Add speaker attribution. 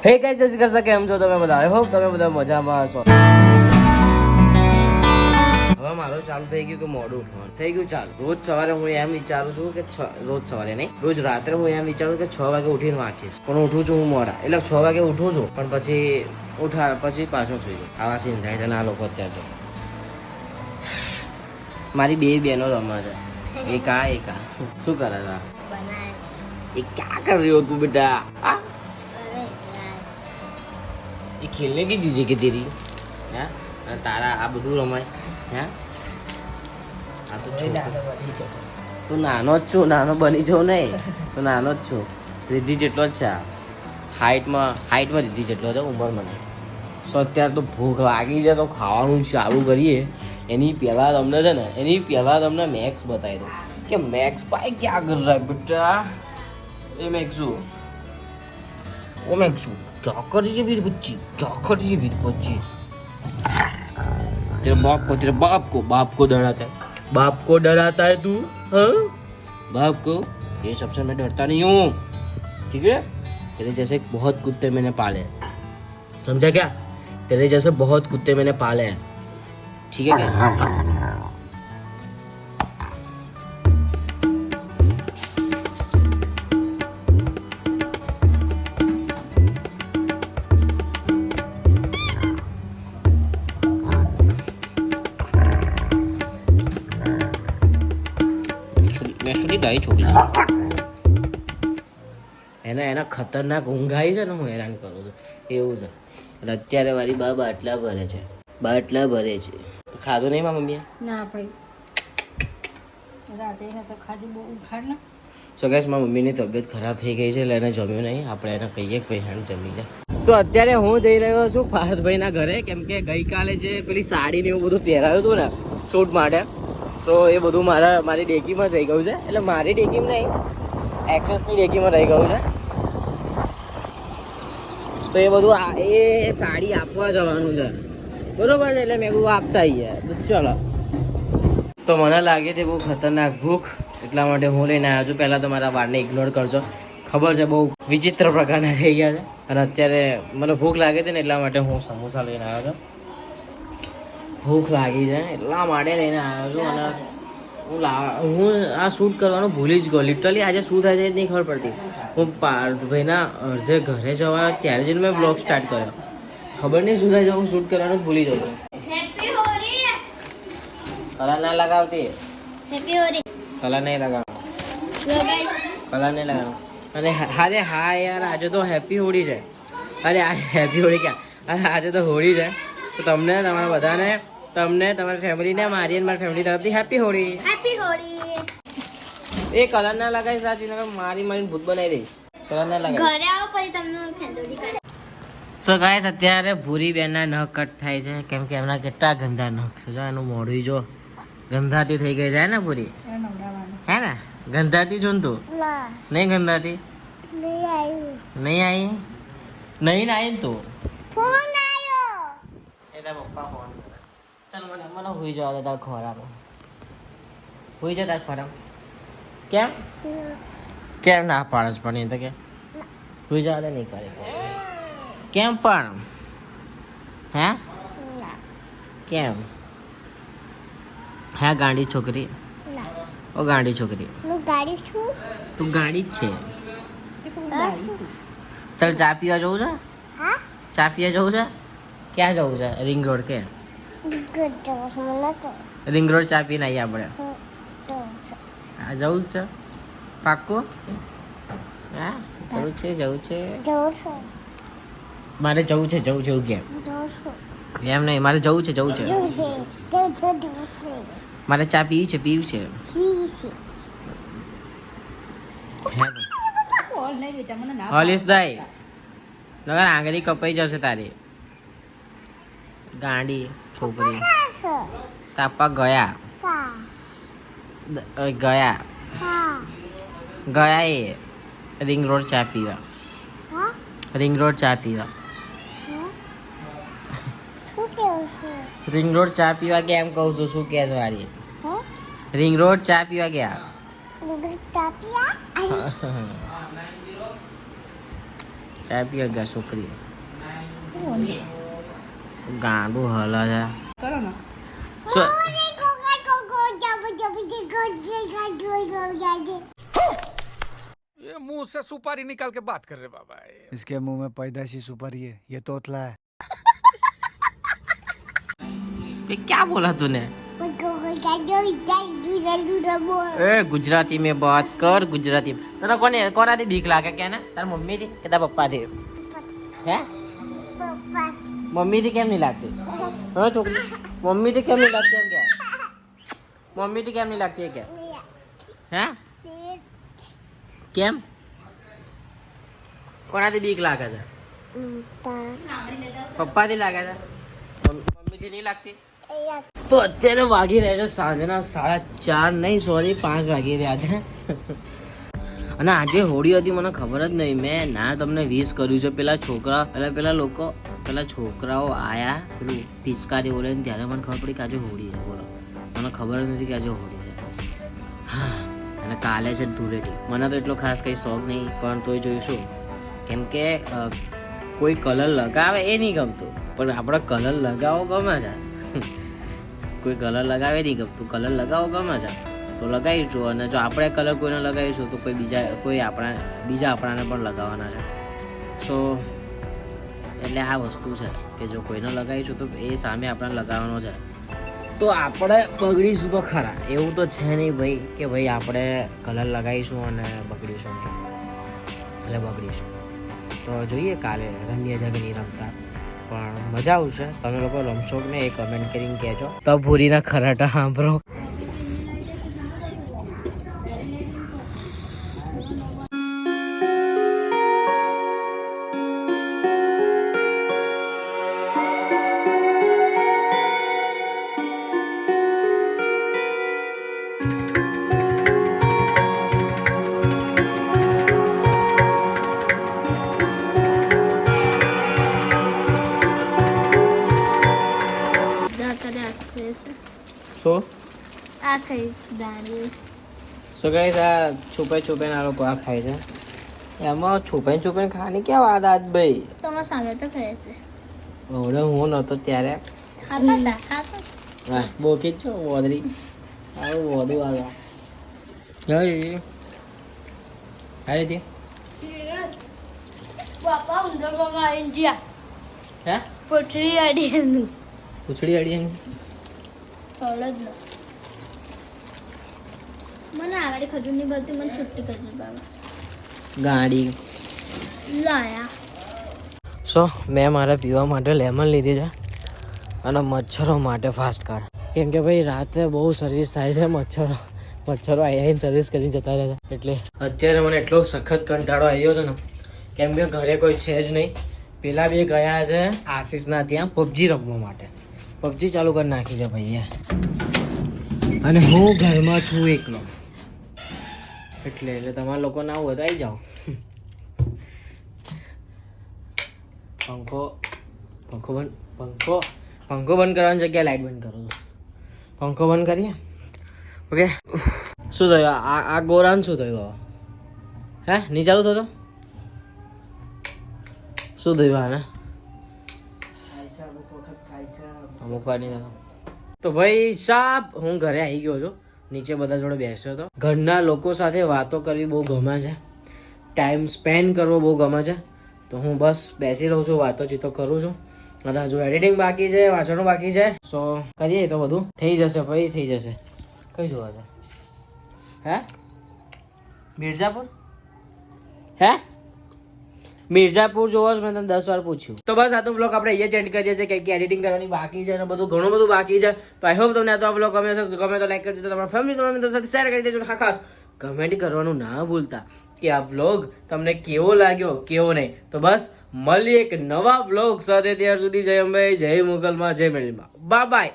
Speaker 1: હે ગાઈસ જય શ્રી કૃષ્ણ, કેમ છો તમે બધા? આઈ હોપ તમે બધા મજામાં હશો. હવે મારું ચાલુ થઈ ગયું કે મોડું ઉઠવાનું થઈ ગયું. ચાલ રોજ સવારે હું એમ વિચારું છું કે રોજ સવારે નહીં, રોજ રાત્રે હું એમ વિચારું કે 6 વાગે ઉઠીને વાંચીશ, પણ ઉઠું છું હું મોડા. એટલે 6 વાગે ઉઠું છું પણ પછી પાછો સુઈ જાઉં. આવા સીન થાય છે ને આ લોકો અત્યારે છે. મારી બે બહેનો રમે છે, એક આ શું કરે છે? ये क्या कर रही हो तू बेटा? ये खेलने की चीजें के तेरी हैं? तारा आ બધું રમાય હે? આ તો તું નાનો જ છું, નાનો બની જાઉં નહીં, તું નાનો જ છું. રિદ્ધિ જેટલો જ છે, હાઈટમાં રિદ્ધિ જેટલો છે, ઉંમરમાં નહીં. સો અત્યારે તો ભૂખ લાગી છે તો ખાવાનું ચાલુ કરીએ. એની પહેલાં તમને મેક્સ બતાવી દઉં કે મેક્સ ભાઈ ક્યાં કર રહા બેટા. એ મેક્સુ क्या कर रही है मेरी बच्ची, क्या कर रही है मेरी बच्ची? तेरे बाप को डराता है तू? हाँ बाप को? ये सबसे मैं डरता नहीं हूँ, ठीक है? तेरे जैसे बहुत कुत्ते मैंने पाले हैं, समझा क्या? तेरे जैसे बहुत कुत्ते मैंने पाले हैं, ठीक है क्या? ડાઈ છોકરી એના ખતરનાક ઊંઘ આવી છે ને, હું હેરાન કરું છું એવું છે. અને અત્યારે મારી બા બાટલા ભરે છે. તો ખાધું નહીં મારા મમ્મીએ?
Speaker 2: ના ભાઈ, રાતે તો ખાધી બહુ ઉઠાડ ને.
Speaker 1: સો ગાઈસ મારી મમ્મીની તબિયત ખરાબ થઈ ગઈ છે એટલે એને જમ્યું નહીં. આપણે એને કહીએ કે ભાઈ હાણ જમી લે. તો અત્યારે હું જઈ રહ્યો છું પાર્થભાઈના ઘરે, કેમ કે ગઈકાલે જે પેલી સાડી ને એવું બધું પહેરાવ્યું હતું ને શૂટ માટે, સો એ બધું મારી ડેકીમાં રહી ગયું છે. એટલે મારી ડેકીમાં નહીં, એક્સેસની ડેકીમાં રહી ગયું છે. તો એ બધું એ સાડી આપવા જવાનું છે, બરોબર છે? એટલે મેં બધું આપતા આવીએ તો ચલો. તો મને લાગે છે બહુ ખતરનાક ભૂખ, એટલા માટે હું લઈને આવ્યો છું. પહેલાં તો મારા વાળને ઇગ્નોર કરજો, ખબર છે બહુ વિચિત્ર પ્રકારના થઈ ગયા છે. અને અત્યારે મને ભૂખ લાગે છે ને એટલા માટે હું સમોસા લઈને આવ્યો છું. ભૂખ લાગી છે એટલા માટે લઈને આવ્યો છું. અને હું આ શૂટ કરવાનું ભૂલી જ ગયો. લિટરલી આજે શું થાય છે એ નહીં ખબર પડતી. હું પાર્થભાઈના અડધે ઘરે જવા ત્યારે જ મેં બ્લોગ સ્ટાર્ટ કર્યો. ખબર નહીં શું થાય છે, હું શૂટ કરવાનું જ ભૂલી જાઉં છું. કલર ના લગાવતી, કલર નહીં લગાવવાનું. અને અરે હા યાર, આજે તો હેપી હોળી છે. અરે આ હેપી હોળી ક્યાં, આજે તો હોળી છે. તો તમને તમારા બધાને, તમને તમારી ફેમિલીને, મારી અને મારી ફેમિલી તરફથી હેપી હોળી. એ કલર ના લગાવીશ રાજી, મારી ભૂત બનાવી દઈશ. કલર ના લગાવીશ.
Speaker 2: ઘરે આવો પછી તમને ફેંદોડી કરે.
Speaker 1: સો ગાઈસ અત્યારે ભૂરી બેનના નખ કટ થાય છે, કેમ કે એમના કેટલા ગંદા નખ છે. જો એનું મોઢું જો ગંધાતી થઈ ગઈ છે ને પૂરી, હે ને? ગંધાતી છો ને તું? નહીં ગંધાતી? નહીં આવી ને તું? એ તારા પપ્પા ફોન કરે. ચાલ મને હોઈ જવા દે. તાર ખોરાક હોઈ જાય, તાર ખોરાક કેમ ના પાડે છે? પણ એ તો કે હોઈ જવા દે. નહીં કરે કેમ પણ? હે કેમ? હે ગાંડી છોકરી, ઓ ગાંડી છોકરી, તું ગાંડી જ છે. ચાલ ચા પીવા જવું છે? ચા પીવા જવું છે? ક્યાં જવું છે? રિંગ રોડ કે રિંગ રોડ ચા પીને આવીએ આપણે. હા જવું જ છે પાક્કું? હા જવું છે. મારે જવું છે કેમ? એમ નહીં, મારે જવું છે. મારે ચા પીવું છે. હોલીસ દાઈ નગર આંગળી કપાઈ જશે તારી. ગાંડી છોકરી. તાપા ગયા એ રિંગ રોડ ચા પીવા. રિંગ રોડ ચા પીવા ગયા એમ કહું છું. શું કહે છો આરી? રિંગ રોડ ચા પીવા ગયા. ચાય પીએ ગયા છોકરી ગાંડું હલા છે
Speaker 2: કરો ને
Speaker 1: શું
Speaker 3: ये मुंह से सुपारी निकाल के बात कर रहे बाबा।
Speaker 4: इसके मुंह में पैदाशी सुपारी है, ये तोतला है।
Speaker 1: ये क्या बोला तूने ए गुजराती में बात कर गुजराती में तने कोनाથી બીક લાગે કે ને તાર મમ્મી થી કે તાર પપ્પા થી હે મમ્મી થી કેમ નહીં લાગતી હા છોકરી મમ્મી થી કેમ નહીં લાગતી એમ કે મમ્મી થી કેમ નહીં લાગતી કે હે કેમ કોનાથી બીક લાગે છે પપ્પા થી લાગે છે મમ્મી થી નહીં લાગતી તો અત્યારે વાગી રહ્યા છે સાંજના 4:30 નહીં સોરી 5 વાગી રહ્યા છે અને આજે હોળી હતી મને ખબર જ નહીં મેં ના તમને વિશ કર્યું છે પેલા છોકરાઓ આયા પેલું પિચકારી ઓલે ત્યારે મને ખબર પડી કે આજે હોળી છે બોલો મને ખબર જ નથી કે આજે હોળી છે હા અને કાલે છે ધૂળેટી મને તો એટલો ખાસ કંઈ શોખ નહીં પણ તોય જોઈશું કેમ કે કોઈ કલર લગાવે એ નહીં ગમતું પણ આપણે કલર લગાવો ગમે છે કોઈ કલર લગાવે નહીં ગમતું કલર લગાવો ગમે છે તો લગાવીશું અને જો આપણે કલર કોઈને લગાવીશું તો બીજા આપણાને પણ લગાવવાના છે સો એટલે આ વસ્તુ છે કે જો કોઈને લગાવીશું તો એ સામે આપણે લગાવવાનો છે તો આપણે બગડીશું તો ખરા એવું તો છે નહીં ભાઈ કે ભાઈ આપણે કલર લગાવીશું અને બગડીશું નહીં એટલે બગડીશું તો જોઈએ કાલે રમીએ છે કે નહીં રમતા પણ મજા આવશે તમે લોકો રમશો કે નહીં એ કમેન્ટ કરીને કહેજો તો ભૂરીના ખરાટા સાંભળો શું
Speaker 2: આ કઈ દાણી
Speaker 1: સો ગાઈસ આ છુપાઈ આ લોકો આ ખાય છે એમાં છુપાઈ ખાવાની ક્યાં વાત આજ ભાઈ
Speaker 2: તમારા સામે તો ખાય છે
Speaker 1: હવે હું નતો ત્યારે
Speaker 2: ખાતા
Speaker 1: હા બોકી છો વોદરી આવું વધુ આવ્યા જઈ હારી દે
Speaker 2: બાપા ઉંદર મામા આવીને ગયા
Speaker 1: હે
Speaker 2: પોટરી અડી
Speaker 1: પૂછડી અડી એમ
Speaker 2: તળદ ન મને આવારી ખજૂરની બધી મને છૂટી ખજૂર બાબસ
Speaker 1: ગાડી
Speaker 2: લાયા
Speaker 1: સો મેં મારા પીવા માટે લેમન લીધી છે અને મચ્છરો માટે ફાસ્ટ કાર્ડ કેમ કે ભાઈ રાતે બહુ સર્વિસ થાય છે મચ્છરો આવીને સર્વિસ કરીને જતા રહે છે એટલે અત્યારે મને એટલો સખત કંટાળો આવ્યો છે ને કેમ કે ઘરે કોઈ છે જ નહીં પેલા બે ગયા છે આશીષના ત્યાં પબજી રમવા માટે પબજી ચાલુ કરી નાખી છે ભાઈએ અને હું ઘરમાં છું એકલો એટલે તમારા લોકો ના હોય તો આવી જાઓ પંખો બંધ કરવાની જગ્યાએ લાઈટ બંધ કરું છું પંખો બંધ કરીએ ઓકે શું થયું આ ગોરાન શું થયું હે નહીં ચાલુ થતો શું થયું આને અમુક વાર નહીં થતો તો ભાઈ સાહેબ હું ઘરે આવી ગયો છું નીચે બધા જોડે બેસ્યો હતો ઘરના લોકો સાથે વાતો કરવી બહુ ગમે છે ટાઈમ સ્પેન્ડ કરવો બહુ ગમે છે તો હું બસ બેસી રહું છું વાતોચીતો કરું છું અને હજુ એડિટિંગ બાકી છે વાંચવાનું બાકી છે સો કરીએ તો બધું થઈ જશે ભાઈ થઈ જશે કઈ જોવા છે હે મિર્ઝાપુર હે મિર્ઝાપુર જોવા જ મેં તને 10 વાર પૂછ્યું તો બસ આ તો બ્લોગ આપણે અહીંયા જ એન્ડ કરીએ છીએ કેમ કે એડિટિંગ કરવાની બાકી છે અને ઘણું બધું બાકી છે તો આઈ હોપ તમને આ તો બ્લોગ ગમે તો લાઈક કરજો તો તમારા ફેમિલી તમારા મિત્રો સાથે શેર કરી દેજો ખાસ કમેન્ટ કરવાનું ના ભૂલતા કે આ વ્લોગ તમને કેવો લાગ્યો કેવો નહીં તો બસ મળીએ એક નવા વ્લોગ સાથે ત્યાર સુધી જય અંબે જય મુગલમાં જય મેળીમાં બાય બાય